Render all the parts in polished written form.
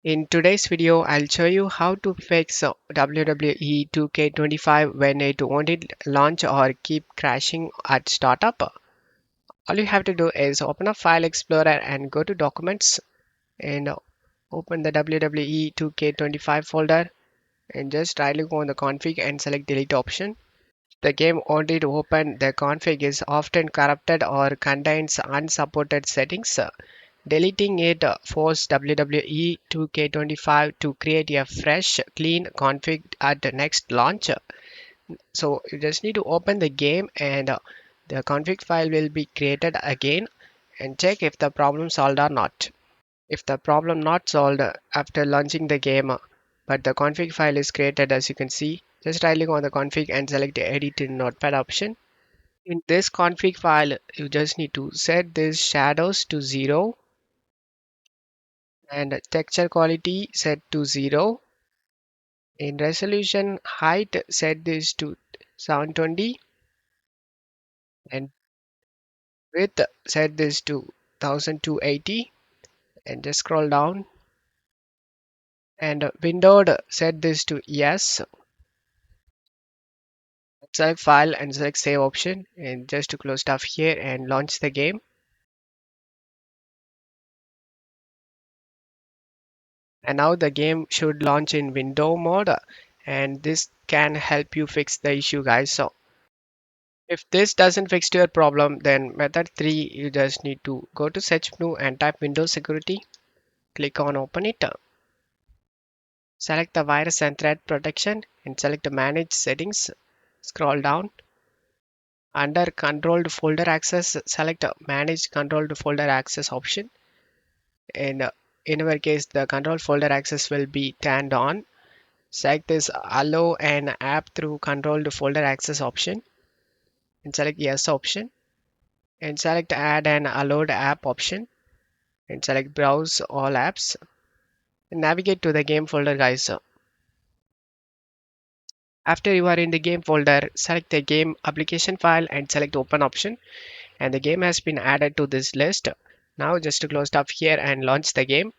In today's video, I'll show you how to fix WWE 2K25 when it won't launch or keep crashing at startup. All you have to do is open up File Explorer and go to Documents and open the WWE 2K25 folder and just right click on the config and select delete option. The game won't open. The config is often corrupted or contains unsupported settings. Deleting it forces WWE 2K25 to create a fresh, clean config at the next launch. So you just need to open the game and the config file will be created again and check if the problem solved or not. If the problem not solved after launching the game, but the config file is created as you can see, just right click on the config and select the edit in notepad option. In this config file, you just need to set these shadows to 0 and texture quality set to 0. In resolution height set this to 720 and width set this to 1280 and just scroll down and windowed set this to yes. Select file and select save option and just to close stuff here and launch the game. And now the game should launch in window mode and this can help you fix the issue guys. So if this doesn't fix your problem, then method 3 you just need to go to search menu and type Windows Security. Click on open it. Select the virus and threat protection and select the manage settings. Scroll down. Under controlled folder access, select manage controlled folder access option. And in our case, the control folder access will be turned on. Select this allow an app through controlled folder access option and select yes option and select add an allowed app option and select browse all apps and navigate to the game folder guys. After you are in the game folder, select the game application file and select open option and the game has been added to this list. Now just to close up here and launch the game.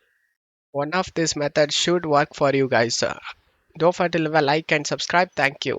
One of these methods should work for you guys. Don't forget to leave a like and subscribe. Thank you.